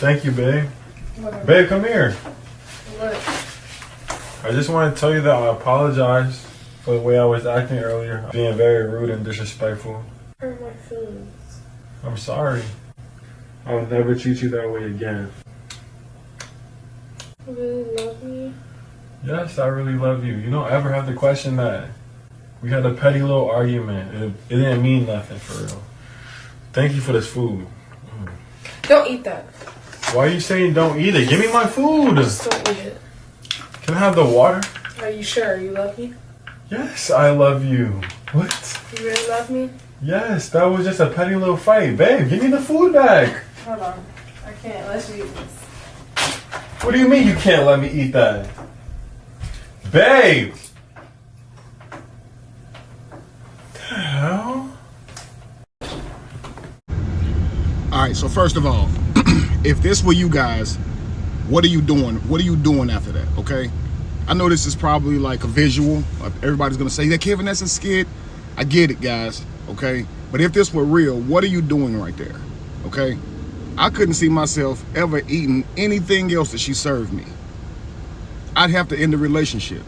Thank you, babe. Whatever. Babe, come here. What? I just want to tell you that I apologize for the way I was acting earlier. Being very rude and disrespectful. Hurt my feelings. I'm sorry. I will never treat you that way again. You really love me? Yes, I really love you. You don't ever have to question that. We had a petty little argument. It didn't mean nothing for real. Thank you for this food. Don't eat that. Why are you saying don't eat it? Give me my food. Just don't eat it. Can I have the water? Are you sure you love me? Yes, I love you. What? You really love me? Yes, that was just a petty little fight. Babe, give me the food back. Hold on. I can't let you eat this. What do you mean you can't let me eat that? Babe! What the hell? Alright, so first of all, if this were you guys, what are you doing? What are you doing after that, okay? I know this is probably like a visual. Everybody's gonna say that Kevin, that's a skit. I get it, guys, okay? But if this were real, what are you doing right there, okay? I couldn't see myself ever eating anything else that she served me. I'd have to end the relationship.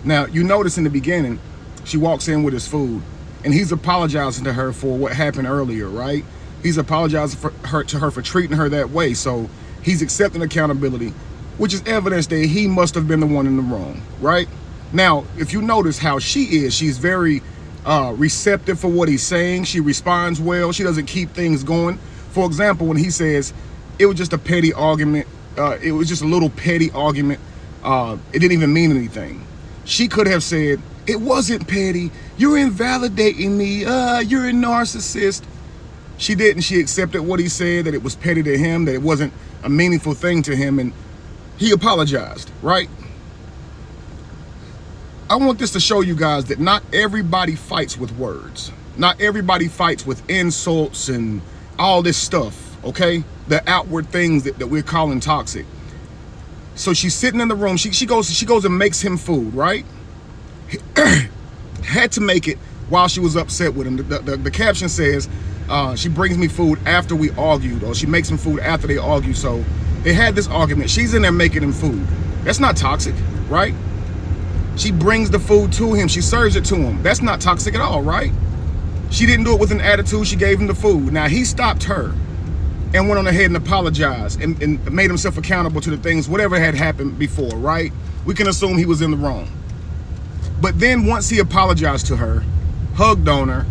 Now, you notice in the beginning, she walks in with his food, and he's apologizing to her for what happened earlier, right? He's apologizing to her for treating her that way, so he's accepting accountability, which is evidence that he must have been the one in the wrong, right? Now, if you notice how she is, she's very receptive for what he's saying. She responds well. She doesn't keep things going. For example, when he says, it was just a petty argument, it was just a little petty argument, it didn't even mean anything. She could have said, it wasn't petty, you're invalidating me, you're a narcissist. She didn't. She accepted what he said, that it was petty to him, that it wasn't a meaningful thing to him, and he apologized, right? I want this to show you guys that not everybody fights with words. Not everybody fights with insults and all this stuff, okay? The outward things that we're calling toxic. So she's sitting in the room. She goes and makes him food, right? Had to make it while she was upset with him. The caption says, she brings me food after we argued, or she makes him food after they argue. So they had this argument. She's in there making him food. That's not toxic, right? She brings the food to him. She serves it to him. That's not toxic at all, right? She didn't do it with an attitude. She gave him the food. Now, he stopped her and went on ahead and apologized and made himself accountable to the things, whatever had happened before, right? We can assume he was in the wrong. But then once he apologized to her, hugged on her,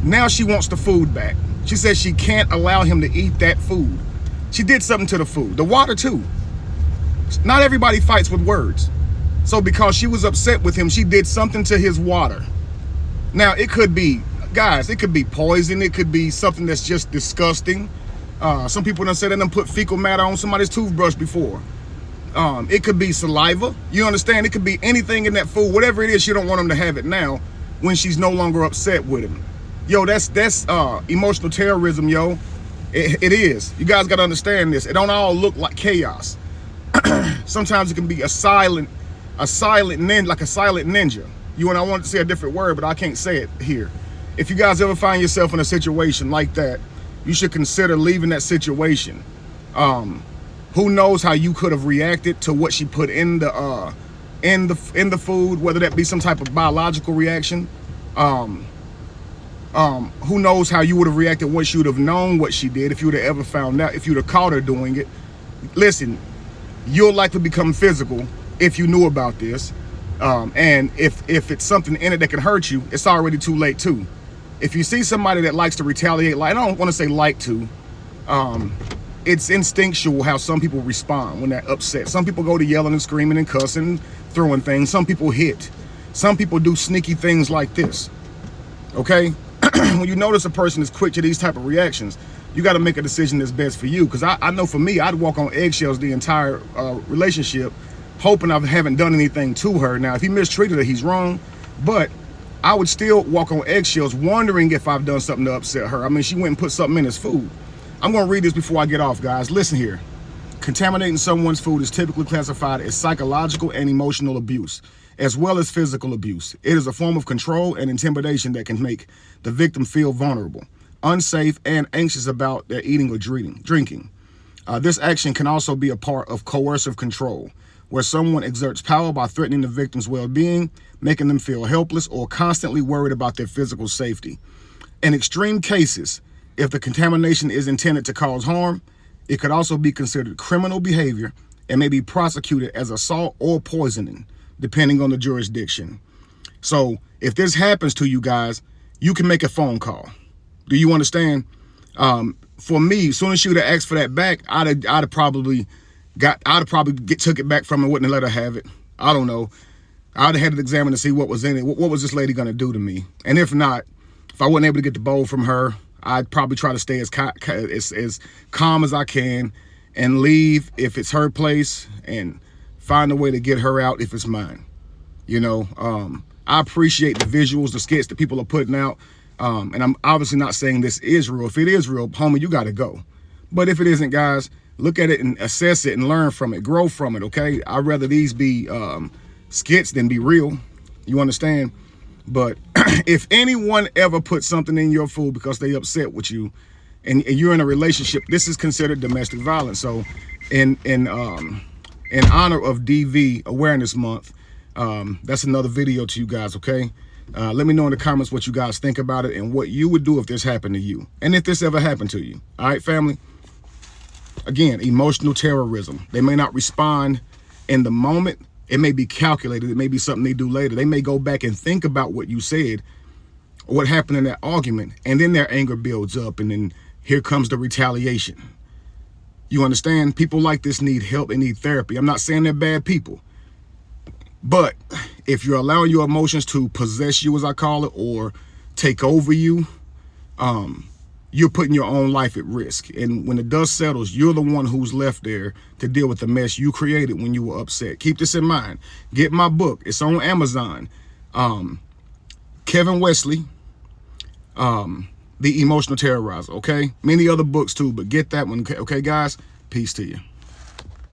now she wants the food back. She says she can't allow him to eat that food. She did something to the food. The water too. Not everybody fights with words. So because she was upset with him, she did something to his water. Now it could be, guys, it could be poison. It could be something that's just disgusting. Some people done said they done put fecal matter on somebody's toothbrush before. It could be saliva. You understand? It could be anything in that food. Whatever it is, she don't want him to have it now when she's no longer upset with him. Yo, that's emotional terrorism, yo. It is. You guys got to understand this. It don't all look like chaos. Sometimes it can be a silent ninja. You and I wanted to say a different word, but I can't say it here. If you guys ever find yourself in a situation like that, you should consider leaving that situation. Who knows how you could have reacted to what she put in the food, whether that be some type of biological reaction. Who knows how you would have reacted once you would have known what she did, if you would have ever found out, if you'd have caught her doing it. Listen, you'll likely become physical if you knew about this. And if it's something in it that can hurt you, it's already too late too. If you see somebody that likes to retaliate, like, I don't want to say like to, it's instinctual how some people respond when they're upset. Some people go to yelling and screaming and cussing, throwing things. Some people hit. Some people do sneaky things like this, okay? When you notice a person is quick to these type of reactions, you got to make a decision that's best for you. Because I know for me, I'd walk on eggshells the entire relationship, hoping I haven't done anything to her. Now, if he mistreated her, he's wrong, but I would still walk on eggshells, wondering if I've done something to upset her. I mean, she went and put something in his food. I'm going to read this before I get off, guys. Listen here. Contaminating someone's food is typically classified as psychological and emotional abuse, as well as physical abuse. It is a form of control and intimidation that can make the victim feel vulnerable, unsafe, and anxious about their eating or drinking. This action can also be a part of coercive control, where someone exerts power by threatening the victim's well-being, making them feel helpless, or constantly worried about their physical safety. In extreme cases, if the contamination is intended to cause harm, it could also be considered criminal behavior and may be prosecuted as assault or poisoning, depending on the jurisdiction. So if this happens to you guys, you can make a phone call. Do you understand? For me, as soon as she would have asked for that back, I'd have probably took it back from her, wouldn't have let her have it. I don't know. I'd have had it examined to see what was in it. What was this lady gonna do to me? And if not, if I wasn't able to get the bowl from her, I'd probably try to stay as calm as I can and leave if it's her place and find a way to get her out if it's mine. You know, I appreciate the visuals, the skits that people are putting out. And I'm obviously not saying this is real. If it is real, homie, you got to go. But if it isn't, guys, look at it and assess it and learn from it, grow from it, okay? I'd rather these be skits than be real. You understand? But if anyone ever puts something in your food because they upset with you and you're in a relationship, this is considered domestic violence. So in honor of DV Awareness Month, that's another video to you guys, okay? Let me know in the comments what you guys think about it and what you would do if this happened to you. And if this ever happened to you. All right, family? Again, emotional terrorism. They may not respond in the moment. It may be calculated. It may be something they do later. They may go back and think about what you said, or what happened in that argument, and then their anger builds up, and then here comes the retaliation. You understand? People like this need help. They need therapy. I'm not saying they're bad people. But if you're allowing your emotions to possess you, as I call it, or take over you, you're putting your own life at risk. And when the dust settles, you're the one who's left there to deal with the mess you created when you were upset. Keep this in mind. Get my book. It's on Amazon. Kevin Wesley, The Emotional Terrorizer, okay? Many other books too, but get that one, okay, guys? Peace to you.